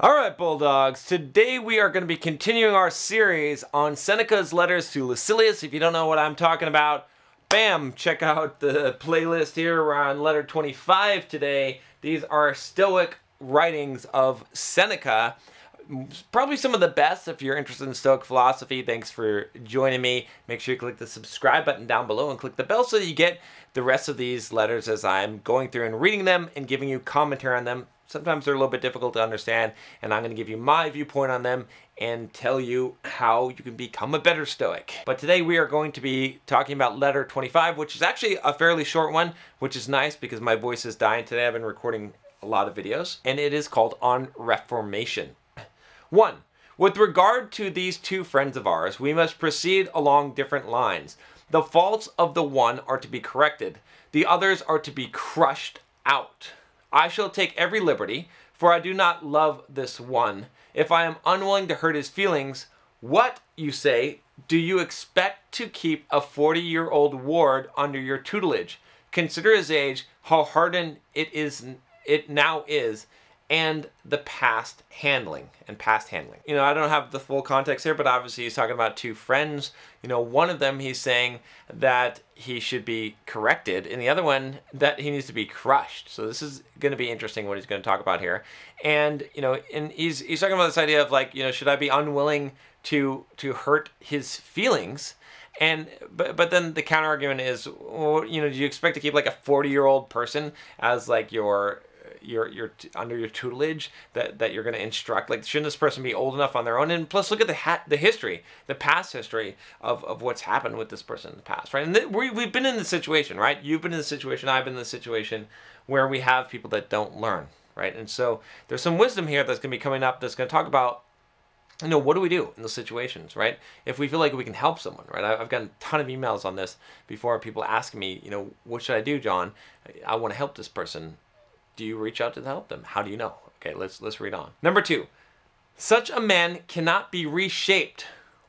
Alright, Bulldogs, today we are going to be continuing our series on Seneca's letters to Lucilius. If you don't know what I'm talking about, bam, check out the playlist here. We're on letter 25 today. These are Stoic writings of Seneca. Probably some of the best if you're interested in Stoic philosophy. Thanks for joining me. Make sure you click the subscribe button down below and click the bell so that you get the rest of these letters as I'm going through and reading them and giving you commentary on them. Sometimes they're a little bit difficult to understand, and I'm going to give you my viewpoint on them and tell you how you can become a better Stoic. But today we are going to be talking about letter 25, which is actually a fairly short one, which is nice because my voice is dying today. I've been recording a lot of videos, and it is called On Reformation. 1. With regard to these two friends of ours, we must proceed along different lines. The faults of the one are to be corrected. The others are to be crushed out. I shall take every liberty, for I do not love this one. If I am unwilling to hurt his feelings, what, you say, do you expect to keep a 40-year-old ward under your tutelage? Consider his age, how hardened it now is, and the past handling. You know, I don't have the full context here, but obviously he's talking about two friends. You know, one of them he's saying that he should be corrected, and the other one that he needs to be crushed. So this is going to be interesting what he's going to talk about here. And, you know, and he's talking about this idea of like, you know, should I be unwilling to hurt his feelings? And but then the counter argument is, well, you know, do you expect to keep like a 40-year-old person as like your under your tutelage that you're going to instruct? Like, shouldn't this person be old enough on their own? And plus, look at the history, the past history of what's happened with this person in the past, right? And we've been in the situation, right? You've been in the situation, I've been in the situation where we have people that don't learn, right? And so there's some wisdom here that's going to be coming up that's going to talk about, you know, what do we do in those situations, right? If we feel like we can help someone, right? I've gotten a ton of emails on this before, people asking me, you know, what should I do, John? I want to help this person. Do you reach out to help them? How do you know? Okay, let's read on. Number 2, such a man cannot be reshaped.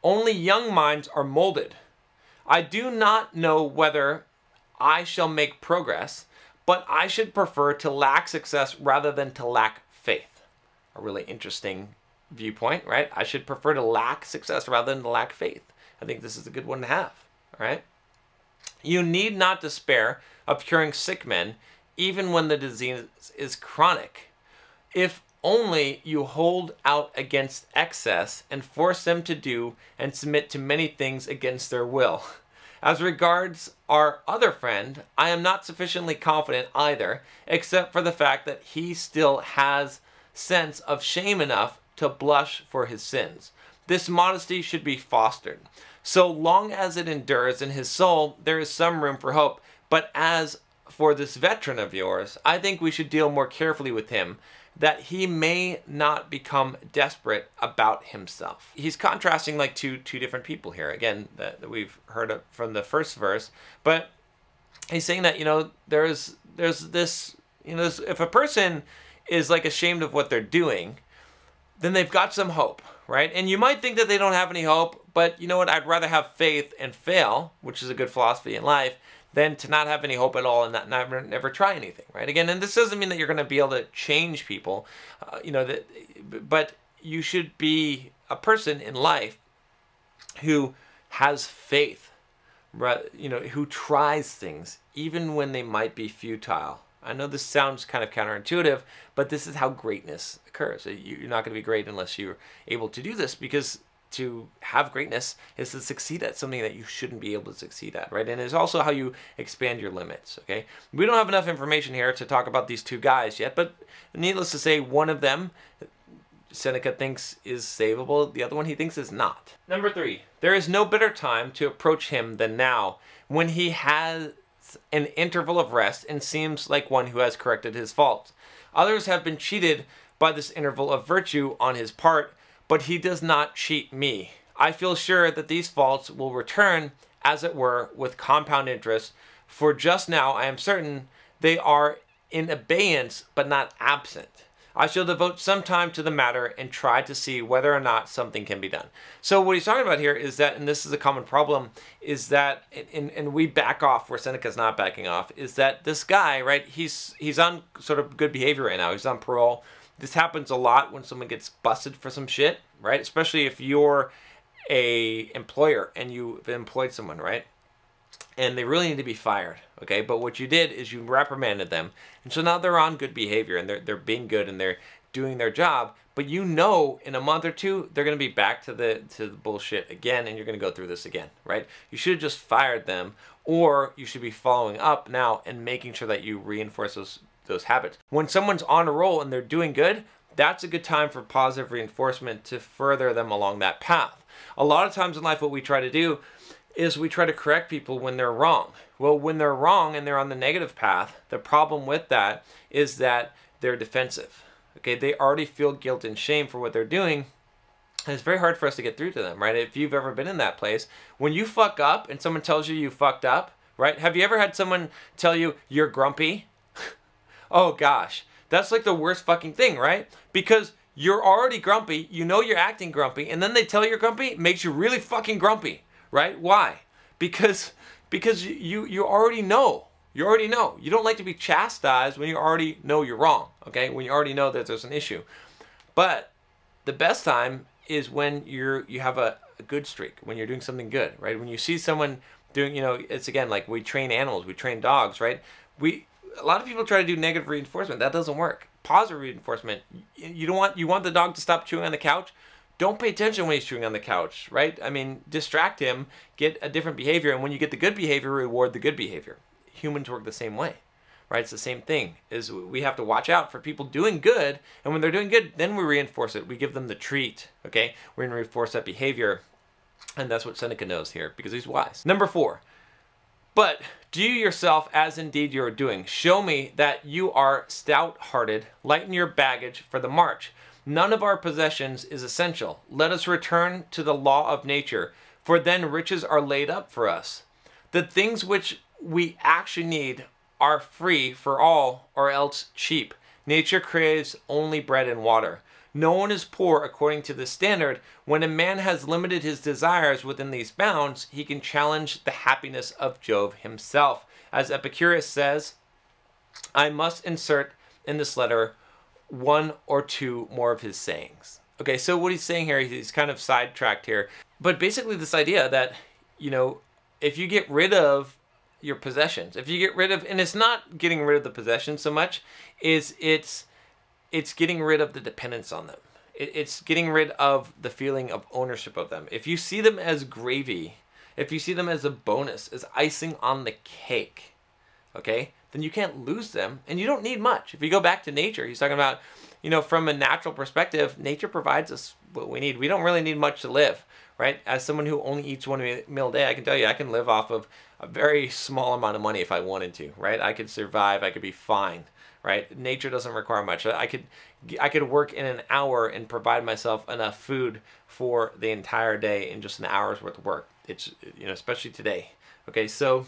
Only young minds are molded. I do not know whether I shall make progress, but I should prefer to lack success rather than to lack faith. A really interesting viewpoint, right? I should prefer to lack success rather than to lack faith. I think this is a good one to have, all right? You need not despair of curing sick men, even when the disease is chronic, if only you hold out against excess and force them to do and submit to many things against their will. As regards our other friend, I am not sufficiently confident either, except for the fact that he still has sense of shame enough to blush for his sins. This modesty should be fostered. So long as it endures in his soul, there is some room for hope, but as for this veteran of yours, I think we should deal more carefully with him, that he may not become desperate about himself. He's contrasting like two different people here, again, that we've heard from the first verse, but he's saying that, you know, there's this, you know, if a person is like ashamed of what they're doing, then they've got some hope, right? And you might think that they don't have any hope, but you know what? I'd rather have faith and fail, which is a good philosophy in life, than to not have any hope at all and never try anything, right? Again, and this doesn't mean that you're going to be able to change people, you know, but you should be a person in life who has faith, you know, who tries things even when they might be futile. I know this sounds kind of counterintuitive, but this is how greatness occurs. You're not going to be great unless you're able to do this, because to have greatness is to succeed at something that you shouldn't be able to succeed at, right? And it's also how you expand your limits, okay? We don't have enough information here to talk about these two guys yet, but needless to say, one of them, Seneca thinks is savable. The other one he thinks is not. Number 3, there is no better time to approach him than now, when he has an interval of rest and seems like one who has corrected his faults. Others have been cheated by this interval of virtue on his part, but he does not cheat me. I feel sure that these faults will return, as it were, with compound interest, for just now I am certain they are in abeyance but not absent. I shall devote some time to the matter and try to see whether or not something can be done. So what he's talking about here is that, and this is a common problem, is that, and we back off where Seneca's not backing off, is that this guy, right, he's on sort of good behavior right now. He's on parole. This happens a lot when someone gets busted for some shit, right? Especially if you're a employer and you've employed someone, right? And they really need to be fired, okay? But what you did is you reprimanded them. And so now they're on good behavior and they're being good and they're doing their job. But you know in a month or two, they're going to be back to the bullshit again, and you're going to go through this again, right? You should have just fired them, or you should be following up now and making sure that you reinforce those habits. When someone's on a roll and they're doing good, that's a good time for positive reinforcement to further them along that path. A lot of times in life, what we try to do is we try to correct people when they're wrong. Well, when they're wrong and they're on the negative path, the problem with that is that they're defensive. Okay, they already feel guilt and shame for what they're doing, and it's very hard for us to get through to them, right? If you've ever been in that place, when you fuck up and someone tells you fucked up, right? Have you ever had someone tell you you're grumpy? Oh gosh, that's like the worst fucking thing, right? Because you're already grumpy, you know you're acting grumpy, and then they tell you you're grumpy, it makes you really fucking grumpy, right? Why? Because you already know. You already know. You don't like to be chastised when you already know you're wrong, okay? When you already know that there's an issue. But the best time is when you have a good streak, when you're doing something good, right? When you see someone doing, it's again like we train animals, we train dogs, right? A lot of people try to do negative reinforcement. That doesn't work. Positive reinforcement. You want the dog to stop chewing on the couch? Don't pay attention when he's chewing on the couch, right? I mean, distract him, get a different behavior, and when you get the good behavior, reward the good behavior. Humans work the same way, right? It's the same thing, is we have to watch out for people doing good, and when they're doing good, then we reinforce it. We give them the treat, okay? We're going to reinforce that behavior, and that's what Seneca knows here, because he's wise. Number 4, but do yourself as indeed you are doing. Show me that you are stout-hearted. Lighten your baggage for the march. None of our possessions is essential. Let us return to the law of nature, for then riches are laid up for us. The things which we actually need are free for all or else cheap. Nature craves only bread and water. No one is poor according to this standard. When a man has limited his desires within these bounds, he can challenge the happiness of Jove himself. As Epicurus says, I must insert in this letter 1 or 2 more of his sayings. Okay, so what he's saying here, he's kind of sidetracked here. But basically this idea that, if you get rid of your possessions, if you get rid of, and it's not getting rid of the possessions so much, it's getting rid of the dependence on them. It's getting rid of the feeling of ownership of them. If you see them as gravy, if you see them as a bonus, as icing on the cake, okay, then you can't lose them, and you don't need much. If you go back to nature, he's talking about, from a natural perspective, nature provides us what we need. We don't really need much to live, right? As someone who only eats 1 meal a day, I can tell you I can live off of a very small amount of money if I wanted to, right? I could survive, I could be fine, right? Nature doesn't require much. I could work in an hour and provide myself enough food for the entire day in just an hour's worth of work. It's, especially today. Okay, so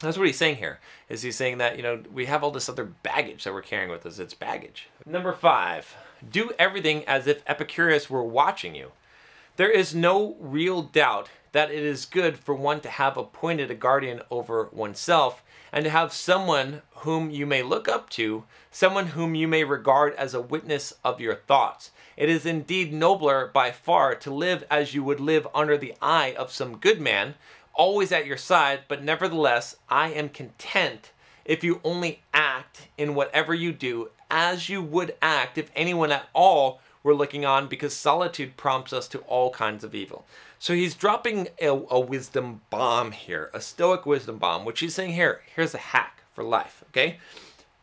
that's what he's saying here, is he's saying that, we have all this other baggage that we're carrying with us. It's baggage. Number 5, do everything as if Epicurus were watching you. There is no real doubt that it is good for one to have appointed a guardian over oneself and to have someone whom you may look up to, someone whom you may regard as a witness of your thoughts. It is indeed nobler by far to live as you would live under the eye of some good man, always at your side, but nevertheless, I am content if you only act in whatever you do as you would act if anyone at all were looking on, because solitude prompts us to all kinds of evil. So he's dropping a wisdom bomb here, a Stoic wisdom bomb, which he's saying here's a hack for life, okay?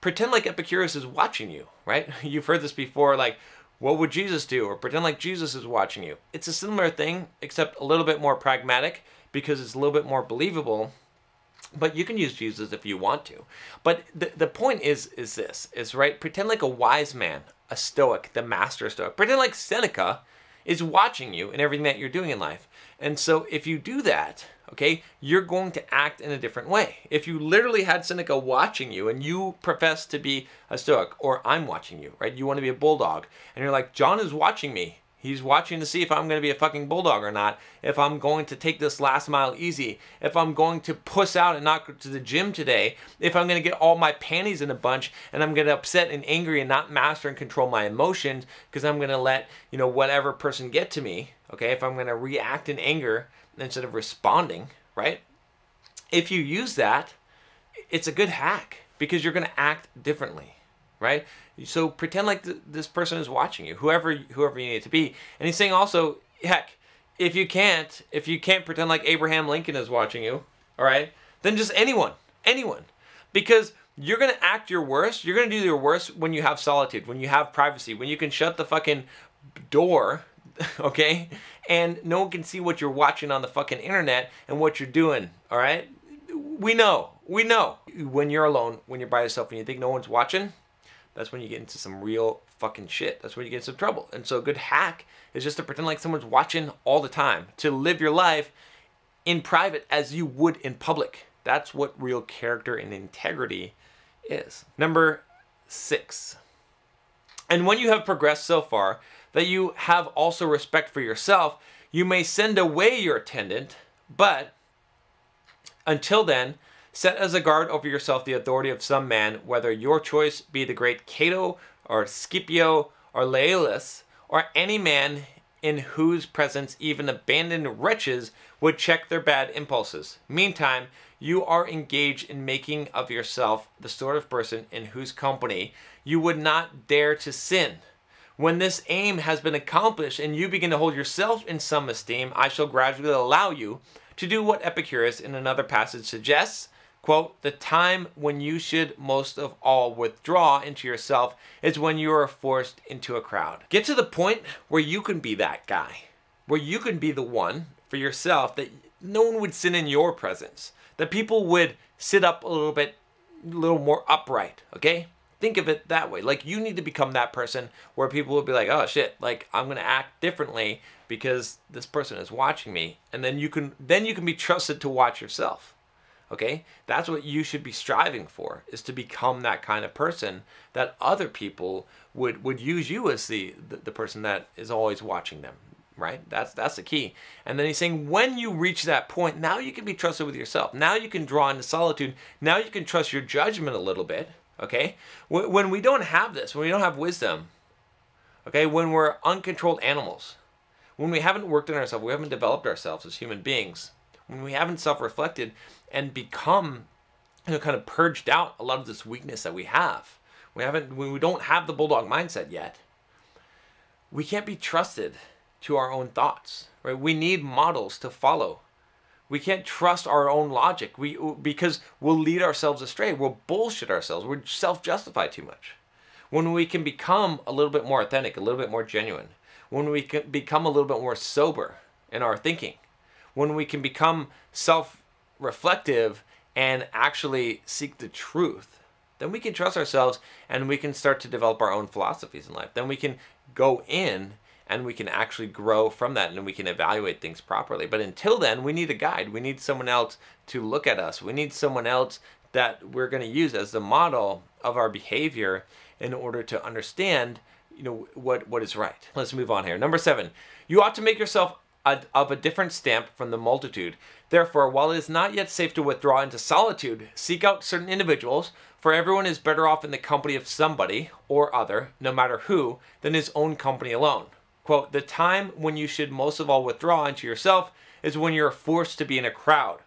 Pretend like Epicurus is watching you, right? You've heard this before, like, what would Jesus do? Or pretend like Jesus is watching you. It's a similar thing, except a little bit more pragmatic, because it's a little bit more believable. But you can use Jesus if you want to. But the point is this, right? Pretend like a wise man, a Stoic, the master Stoic. Pretend like Seneca is watching you in everything that you're doing in life. And so if you do that, okay, you're going to act in a different way. If you literally had Seneca watching you and you profess to be a Stoic, or I'm watching you, right? You want to be a Bulldog, and you're like, John is watching me. He's watching to see if I'm going to be a fucking bulldog or not, if I'm going to take this last mile easy, if I'm going to puss out and not go to the gym today, if I'm going to get all my panties in a bunch and I'm going to upset and angry and not master and control my emotions because I'm going to let, whatever person get to me, okay? If I'm going to react in anger instead of responding, right? If you use that, it's a good hack because you're going to act differently, right? So pretend like this person is watching you, whoever you need it to be. And he's saying also, heck, if you can't pretend like Abraham Lincoln is watching you, all right, then just anyone. Because you're going to act your worst, you're going to do your worst when you have solitude, when you have privacy, when you can shut the fucking door, okay, and no one can see what you're watching on the fucking internet and what you're doing, all right? We know. When you're alone, when you're by yourself and you think no one's watching, that's when you get into some real fucking shit. That's when you get into some trouble. And so a good hack is just to pretend like someone's watching all the time, to live your life in private as you would in public. That's what real character and integrity is. Number 6. And when you have progressed so far that you have also respect for yourself, you may send away your attendant, but until then, set as a guard over yourself the authority of some man, whether your choice be the great Cato, or Scipio, or Laelius, or any man in whose presence even abandoned wretches would check their bad impulses. Meantime, you are engaged in making of yourself the sort of person in whose company you would not dare to sin. When this aim has been accomplished and you begin to hold yourself in some esteem, I shall gradually allow you to do what Epicurus in another passage suggests, quote, the time when you should most of all withdraw into yourself is when you are forced into a crowd. Get to the point where you can be that guy, where you can be the one for yourself, that no one would sin in your presence, that people would sit up a little more upright, okay? Think of it that way. Like, you need to become that person where people will be like, oh shit, like I'm gonna act differently because this person is watching me. And then you can be trusted to watch yourself. Okay? That's what you should be striving for, is to become that kind of person that other people would use you as the person that is always watching them. Right? That's the key. And then he's saying when you reach that point, now you can be trusted with yourself. Now you can draw into solitude. Now you can trust your judgment a little bit. Okay? When we don't have this, when we don't have wisdom, okay, when we're uncontrolled animals, when we haven't worked on ourselves, we haven't developed ourselves as human beings, when we haven't self-reflected and become, kind of purged out a lot of this weakness that we have, we don't have the bulldog mindset yet, we can't be trusted to our own thoughts, right? We need models to follow. We can't trust our own logic because we'll lead ourselves astray. We'll bullshit ourselves. We'll self-justify too much. When we can become a little bit more authentic, a little bit more genuine, when we can become a little bit more sober in our thinking, when we can become self-reflective and actually seek the truth, then we can trust ourselves and we can start to develop our own philosophies in life. Then we can go in and we can actually grow from that, and we can evaluate things properly. But until then, we need a guide. We need someone else to look at us. We need someone else that we're going to use as the model of our behavior in order to understand, what is right. Let's move on here. Number 7, you ought to make yourself of a different stamp from the multitude. Therefore, while it is not yet safe to withdraw into solitude, seek out certain individuals, for everyone is better off in the company of somebody or other, no matter who, than his own company alone. Quote, the time when you should most of all withdraw into yourself is when you're forced to be in a crowd.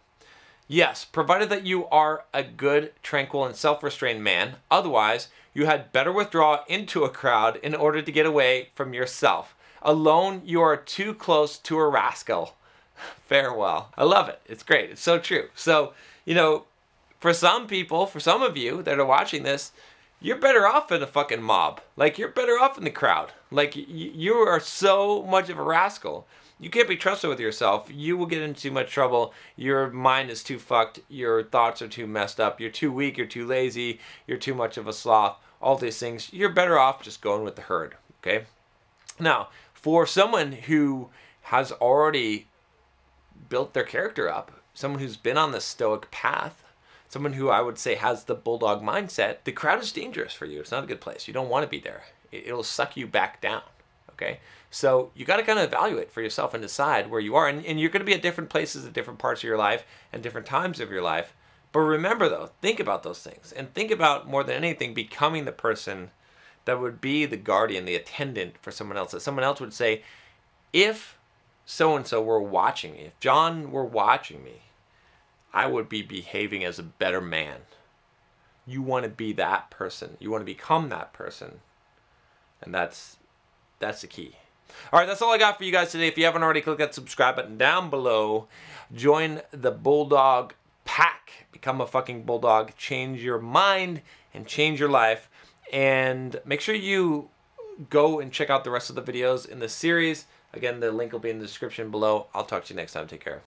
Yes, provided that you are a good, tranquil, and self-restrained man. Otherwise, you had better withdraw into a crowd in order to get away from yourself. Alone, you are too close to a rascal. Farewell. I love it. It's great. It's so true. So, for some people, for some of you that are watching this, you're better off in a fucking mob. Like, you're better off in the crowd. Like, you are so much of a rascal. You can't be trusted with yourself. You will get into too much trouble. Your mind is too fucked. Your thoughts are too messed up. You're too weak. You're too lazy. You're too much of a sloth. All these things. You're better off just going with the herd. Okay? Now, for someone who has already built their character up, someone who's been on the stoic path, someone who I would say has the bulldog mindset, the crowd is dangerous for you. It's not a good place. You don't want to be there. It'll suck you back down. okay? So you got to kind of evaluate for yourself and decide where you are. And you're going to be at different places at different parts of your life and different times of your life. But remember, though, think about those things. And think about, more than anything, becoming the person that would be the guardian, the attendant for someone else. That someone else would say, if so-and-so were watching me, if John were watching me, I would be behaving as a better man. You want to be that person. You want to become that person. And that's the key. All right, that's all I got for you guys today. If you haven't already, click that subscribe button down below. Join the Bulldog pack. Become a fucking Bulldog. Change your mind and change your life. And make sure you go and check out the rest of the videos in the series. Again, the link will be in the description below. I'll talk to you next time. Take care.